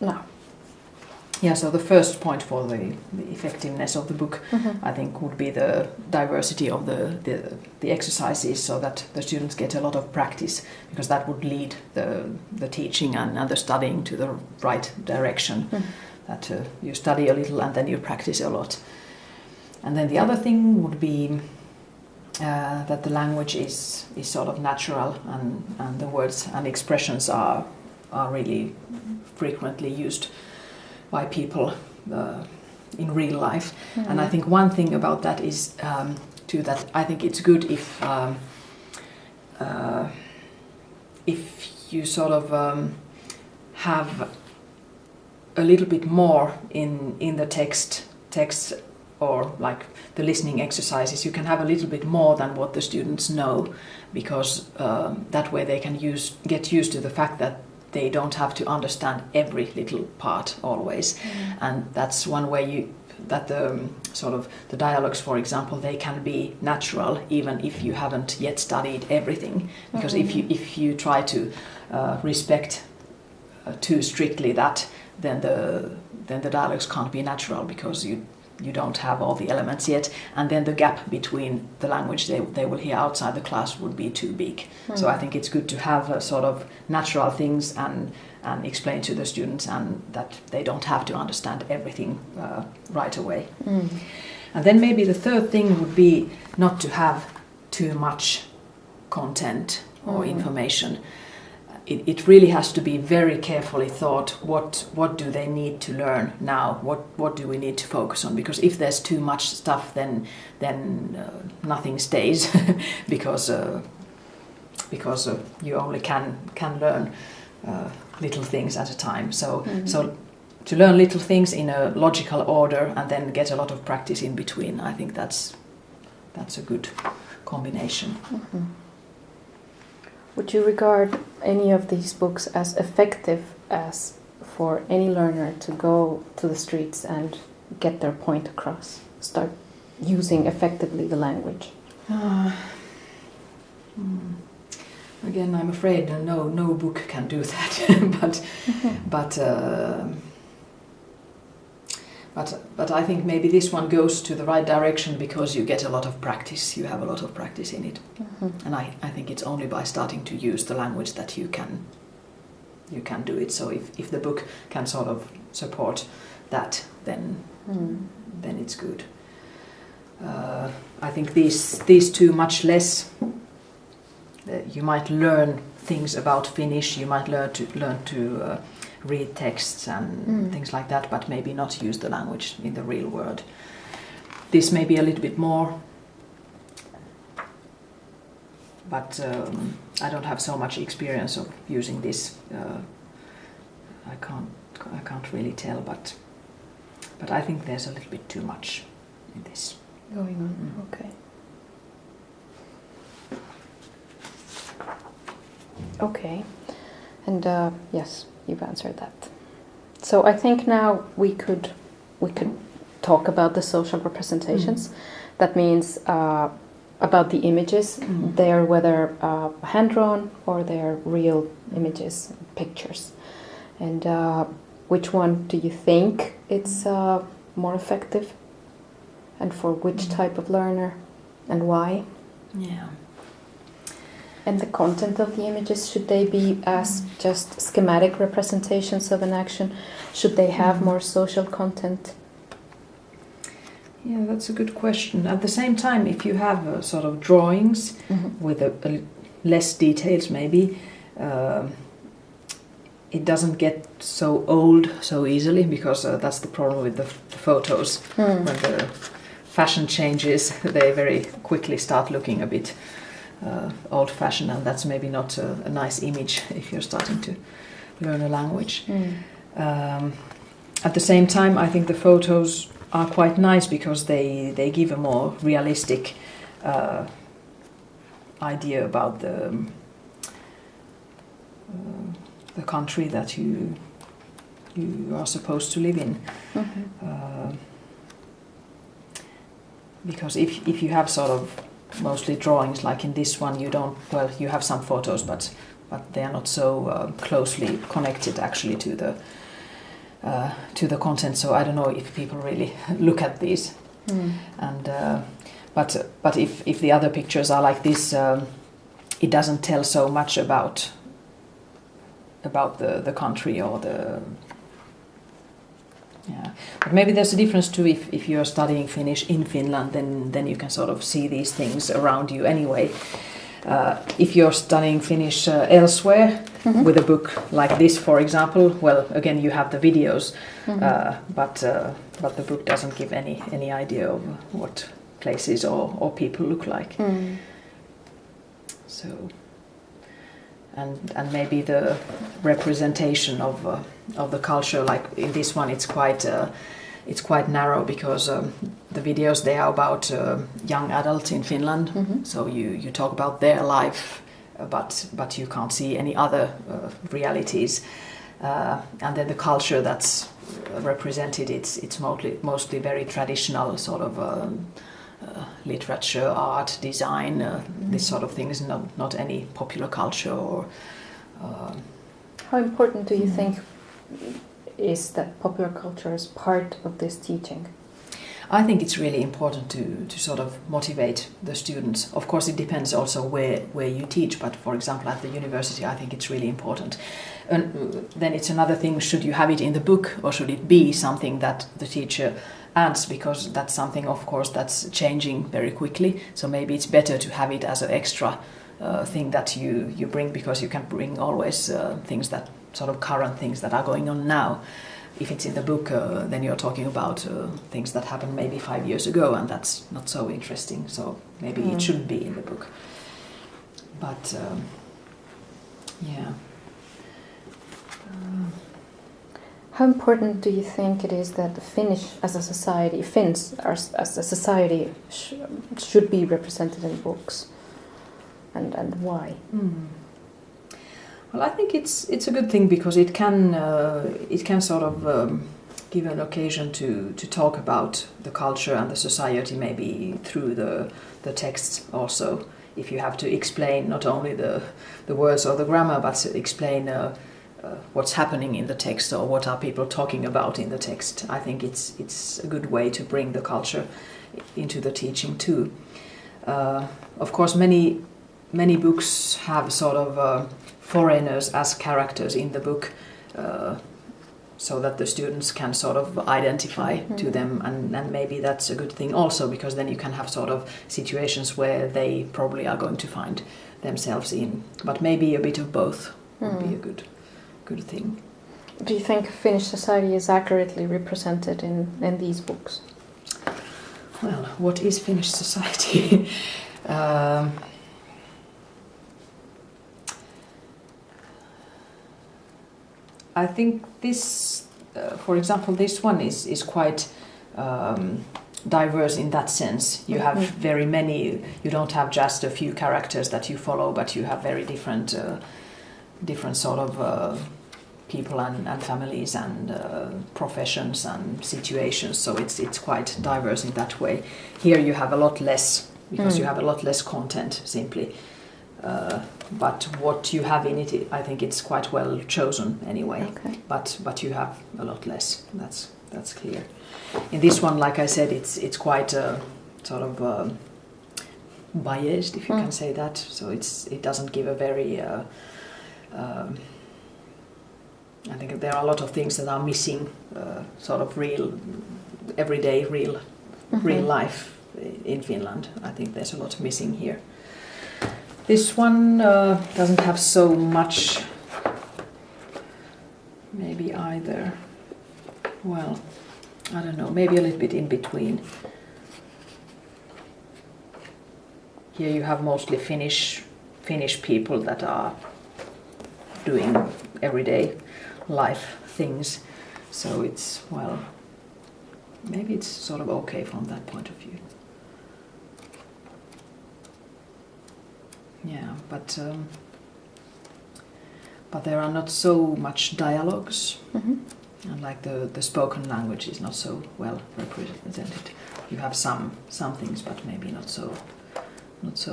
No. Yeah, so the first point for the effectiveness of the book, I think, would be the diversity of the exercises, so that the students get a lot of practice, because that would lead the teaching and the studying to the right direction. That you study a little and then you practice a lot. And then the other thing would be that the language is sort of natural, and the words and expressions are really frequently used by people in real life. And I think one thing about that is too, that I think it's good if you sort of have a little bit more in the text, or like the listening exercises, you can have a little bit more than what the students know, because that way they can get used to the fact that they don't have to understand every little part always. And that's one way that the sort of the dialogues, for example, they can be natural even if you haven't yet studied everything, because if you try to respect too strictly that, then the dialogues can't be natural, because you don't have all the elements yet, and then the gap between the language they will hear outside the class would be too big. So I think it's good to have a sort of natural things and explain to the students, and that they don't have to understand everything right away. And then maybe the third thing would be not to have too much content or information. It really has to be very carefully thought. What do they need to learn now? What do we need to focus on? Because if there's too much stuff, then nothing stays, because you only can learn little things at a time. So to learn little things in a logical order and then get a lot of practice in between, I think that's a good combination. Would you regard any of these books as effective as for any learner to go to the streets and get their point across, start using effectively the language? Again, I'm afraid no book can do that. But I think maybe this one goes to the right direction because you get a lot of practice. You have a lot of practice in it, and I think it's only by starting to use the language that you can do it. So if the book can sort of support that, then it's good. I think these two much less. You might learn things about Finnish. You might learn to read texts and things like that, but maybe not use the language in the real world. This may be a little bit more, but I don't have so much experience of using this. I can't really tell, but I think there's a little bit too much in this going on. Okay. Okay, and yes, you've answered that. So I think now we could talk about the social representations. That means about the images. They're whether hand-drawn or they're real images, pictures. And which one do you think it's more effective, and for which type of learner, and why? Yeah. And the content of the images, should they be as just schematic representations of an action? Should they have more social content? Yeah, that's a good question. At the same time, if you have sort of drawings with a less details, maybe it doesn't get so old so easily, because that's the problem with the photos. When the fashion changes, they very quickly start looking a bit old-fashioned, and that's maybe not a nice image if you're starting to learn a language. At the same time, I think the photos are quite nice because they give a more realistic idea about the country that you are supposed to live in. Because if you have sort of mostly drawings, like in this one, you have some photos, but they are not so closely connected actually to the content. So I don't know if people really look at these. And but if the other pictures are like this, it doesn't tell so much about the country or the. Yeah, but maybe there's a difference too. If you're studying Finnish in Finland, then you can sort of see these things around you anyway. If you're studying Finnish elsewhere with a book like this, for example, well, again you have the videos, but the book doesn't give any idea of what places or people look like. So. And maybe the representation of the culture, like in this one, it's quite narrow because the videos, they are about young adults in Finland. So you talk about their life, but you can't see any other realities. And then the culture that's represented, it's mostly very traditional sort of. Literature, art, design, this sort of things, not any popular culture or. How important do you think is that popular culture is part of this teaching? I think it's really important to sort of motivate the students. Of course, it depends also where you teach, but for example, at the university, I think it's really important. And then it's another thing, should you have it in the book or should it be something that the teacher adds, because that's something, of course, that's changing very quickly. So maybe it's better to have it as an extra thing that you bring, because you can bring always things that sort of current things that are going on now. If it's in the book, then you're talking about things that happened maybe 5 years ago, and that's not so interesting. So maybe it should be in the book. But yeah. How important do you think it is that the Finnish as a society, Finns as a society, should be represented in books, and why? Well, I think it's a good thing, because it can sort of give an occasion to talk about the culture and the society, maybe through the texts also. If you have to explain not only the words or the grammar, but explain what's happening in the text or what are people talking about in the text, I think it's a good way to bring the culture into the teaching too. Of course, many books have sort of foreigners as characters in the book, so that the students can sort of identify to them, and maybe that's a good thing also, because then you can have sort of situations where they probably are going to find themselves in. But maybe a bit of both would be a good thing. Do you think Finnish society is accurately represented in these books? Well, what is Finnish society? I think this, for example, this one is quite diverse in that sense. You have very many. You don't have just a few characters that you follow, but you have very different sort of people and families and professions and situations. So it's quite diverse in that way. Here you have a lot less, because you have a lot less content simply. But what you have in it, I think it's quite well chosen anyway. Okay. But you have a lot less. That's clear. In this one, like I said, it's quite sort of biased, if you can say that. So it doesn't give a very. I think there are a lot of things that are missing, sort of real, everyday, real life in Finland. I think there's a lot missing here. This one doesn't have so much, maybe either. Well, I don't know, maybe a little bit in between. Here you have mostly Finnish people that are doing everyday life things. So it's, well, maybe it's sort of okay from that point of view. Yeah, but there are not so much dialogues, and like the spoken language is not so well represented. You have some things, but maybe not so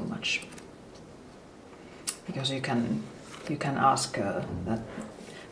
much, because you can ask that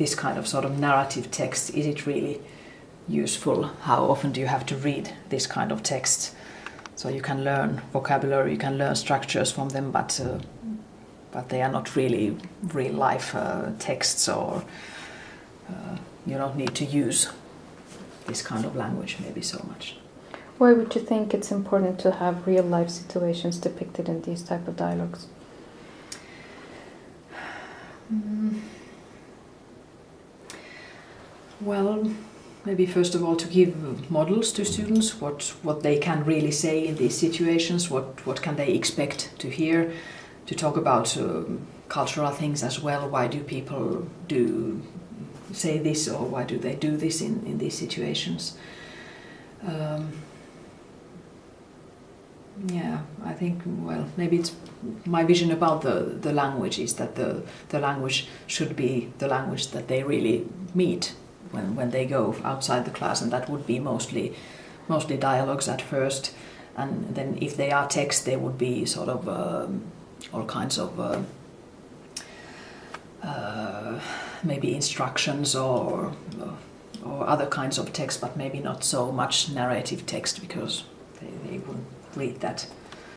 this kind of sort of narrative text, is it really useful? How often do you have to read this kind of text? So you can learn vocabulary, you can learn structures from them, but they are not really real life texts, or you don't need to use this kind of language maybe so much. Why would you think it's important to have real life situations depicted in these type of dialogues? Well, maybe first of all to give models to students, what they can really say in these situations, what can they expect to hear, to talk about cultural things as well. Why do people say this, or why do they do this in these situations? Yeah, I think, well, maybe it's my vision about the language is that the language should be the language that they really meet when they go outside the class, and that would be mostly dialogues at first, and then if they are text, they would be sort of all kinds of maybe instructions or other kinds of text, but maybe not so much narrative text, because they wouldn't read that